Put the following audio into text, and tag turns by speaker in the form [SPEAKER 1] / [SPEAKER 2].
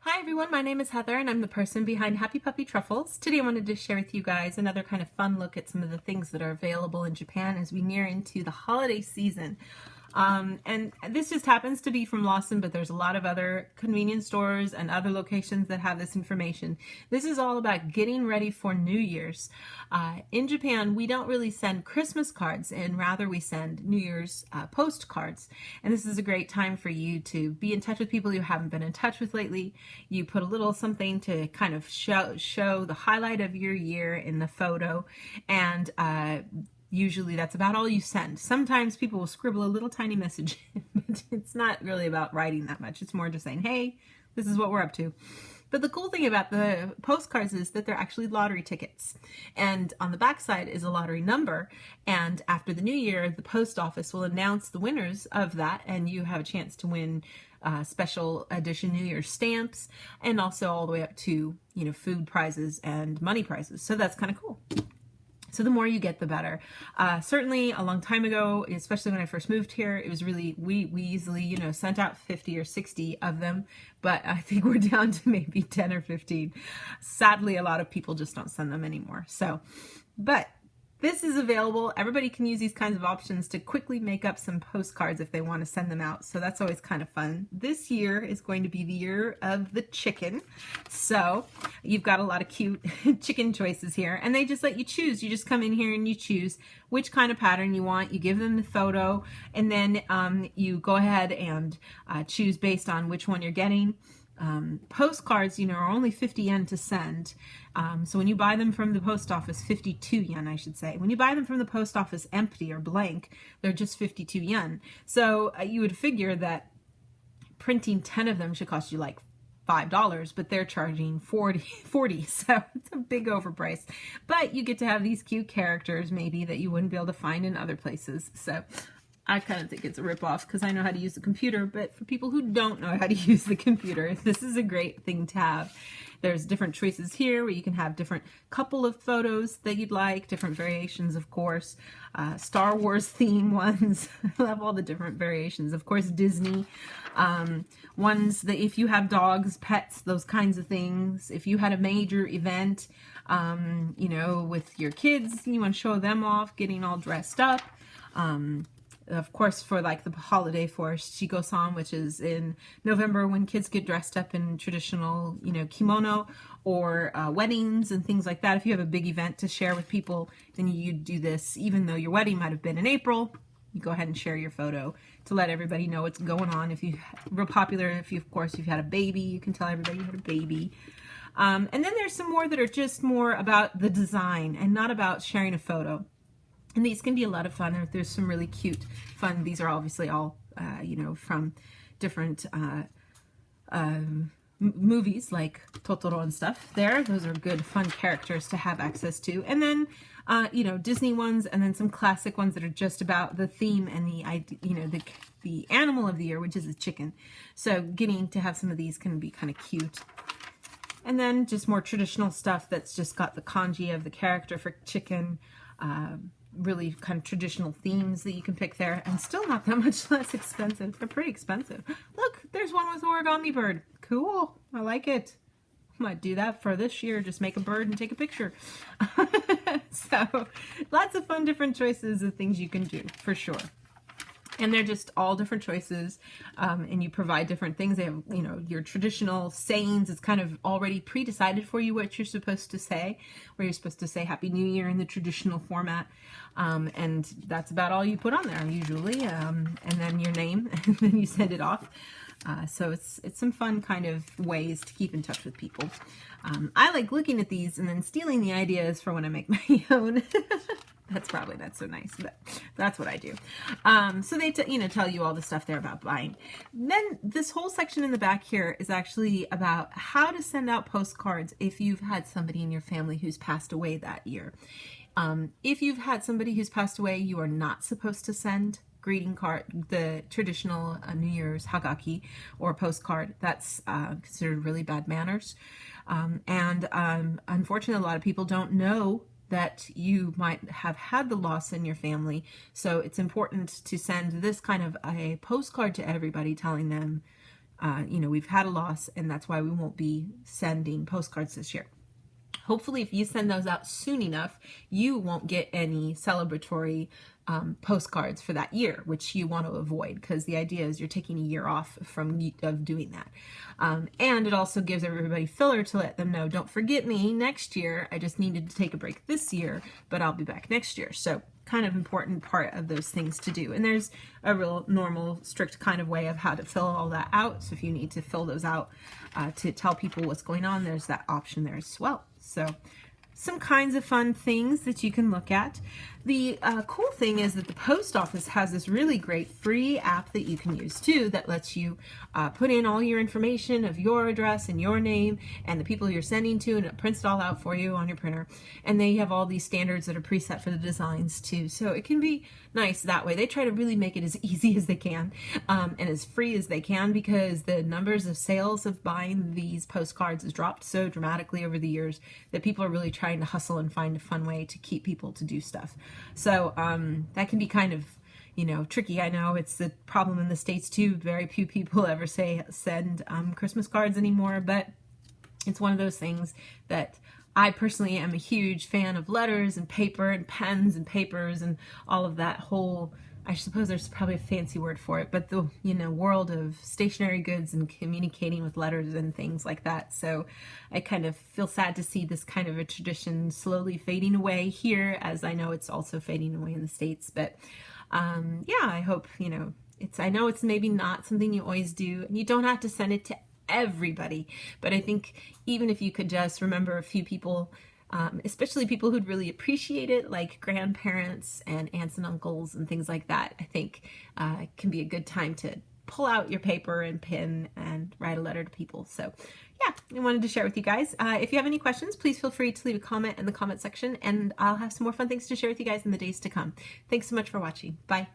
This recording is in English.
[SPEAKER 1] Hi everyone, my name is Heather and I'm the person behind Happy Puppy Truffles. Today I wanted to share with you guys another kind of fun look at some of the things that are available in Japan as we near into the holiday season. And this just happens to be from Lawson, but there's a lot of other convenience stores and other locations that have this information. This is all about getting ready for New Year's. In Japan, we don't really send Christmas cards, and rather we send New Year's postcards. And this is a great time for you to be in touch with people you haven't been in touch with lately. You put a little something to kind of show the highlight of your year in the photo, and usually that's about all you send. Sometimes people will scribble a little tiny message, but it's not really about writing that much. It's more just saying, hey, this is what we're up to. But the cool thing about the postcards is that they're actually lottery tickets. And on the back side is a lottery number. And after the new year, the post office will announce the winners of that, and you have a chance to win special edition New Year's stamps, and also all the way up to, food prizes and money prizes. So that's kind of cool. So the more you get, the better. Certainly a long time ago, especially when I first moved here, it was really, we easily, sent out 50 or 60 of them, but I think we're down to maybe 10 or 15. Sadly, a lot of people just don't send them anymore. So, but this is available. Everybody can use these kinds of options to quickly make up some postcards if they want to send them out. So that's always kind of fun. This year is going to be the year of the chicken. So you've got a lot of cute chicken choices here, and they just let you choose. You just come in here and you choose which kind of pattern you want. You give them the photo, and then you go ahead and choose based on which one you're getting. Postcards, are only 50 yen to send. So when you buy them from the post office, 52 yen, I should say. When you buy them from the post office empty or blank, they're just 52 yen. So you would figure that printing 10 of them should cost you like $5, but they're charging 40, so it's a big overprice. But you get to have these cute characters maybe that you wouldn't be able to find in other places. So I kind of think it's a ripoff because I know how to use the computer, but for people who don't know how to use the computer, this is a great thing to have. There's different choices here where you can have different couple of photos that you'd like, different variations, of course, Star Wars theme ones. I love all the different variations. Of course, Disney ones that if you have dogs, pets, those kinds of things. If you had a major event, with your kids, you want to show them off, getting all dressed up. Of course, for like the holiday for Shigo-san, which is in November when kids get dressed up in traditional, kimono, or weddings and things like that. If you have a big event to share with people, then you do this. Even though your wedding might have been in April, you go ahead and share your photo to let everybody know what's going on. If you're real popular, if you've had a baby, you can tell everybody you had a baby. And then there's some more that are just more about the design and not about sharing a photo. And these can be a lot of fun. There's some really cute fun. These are obviously all, from different movies like Totoro and stuff there. Those are good, fun characters to have access to. And then, Disney ones, and then some classic ones that are just about the theme and the animal of the year, which is a chicken. So getting to have some of these can be kind of cute. And then just more traditional stuff that's just got the kanji of the character for chicken, really kind of traditional themes that you can pick there, and still not that much less expensive. They're pretty expensive. Look, there's one with origami bird. Cool. I like it. I might do that for this year. Just make a bird and take a picture. So lots of fun different choices of things you can do for sure. And they're just all different choices, and you provide different things. They have, your traditional sayings. It's kind of already pre-decided for you what you're supposed to say, where you're supposed to say Happy New Year in the traditional format. And that's about all you put on there usually, and then your name, and then you send it off. So it's some fun kind of ways to keep in touch with people. I like looking at these and then stealing the ideas for when I make my own. That's probably not so nice, but that's what I do. So they tell you all the stuff there about buying. Then this whole section in the back here is actually about how to send out postcards if you've had somebody in your family who's passed away that year. If you've had somebody who's passed away, you are not supposed to send greeting card, the traditional New Year's hagaki or postcard. That's considered really bad manners. And unfortunately, a lot of people don't know that you might have had the loss in your family. So it's important to send this kind of a postcard to everybody telling them we've had a loss, and that's why we won't be sending postcards this year. Hopefully, if you send those out soon enough, you won't get any celebratory postcards for that year, which you want to avoid, because the idea is you're taking a year off of doing that. And it also gives everybody filler to let them know, don't forget me next year. I just needed to take a break this year, but I'll be back next year. So kind of important part of those things to do. And there's a real normal, strict kind of way of how to fill all that out. So if you need to fill those out to tell people what's going on, there's that option there as well. So some kinds of fun things that you can look at. The cool thing is that the post office has this really great free app that you can use too, that lets you put in all your information of your address and your name and the people you're sending to, and it prints it all out for you on your printer. And they have all these standards that are preset for the designs too, so it can be nice that way. They try to really make it as easy as they can and as free as they can, because the numbers of sales of buying these postcards has dropped so dramatically over the years that people are really trying to hustle and find a fun way to keep people to do stuff. So that can be kind of, tricky. I know it's the problem in the States too. Very few people ever send Christmas cards anymore, but it's one of those things that I personally am a huge fan of letters and paper and pens and papers and all of that whole, I suppose there's probably a fancy word for it, but the world of stationery goods and communicating with letters and things like that. So I kind of feel sad to see this kind of a tradition slowly fading away here, as I know it's also fading away in the States. But yeah, I hope, I know it's maybe not something you always do, and you don't have to send it to everybody, but I think even if you could just remember a few people, especially people who'd really appreciate it, like grandparents and aunts and uncles and things like that, I think it can be a good time to pull out your paper and pen and write a letter to people. So yeah, I wanted to share with you guys. If you have any questions, please feel free to leave a comment in the comment section, and I'll have some more fun things to share with you guys in the days to come. Thanks so much for watching. Bye.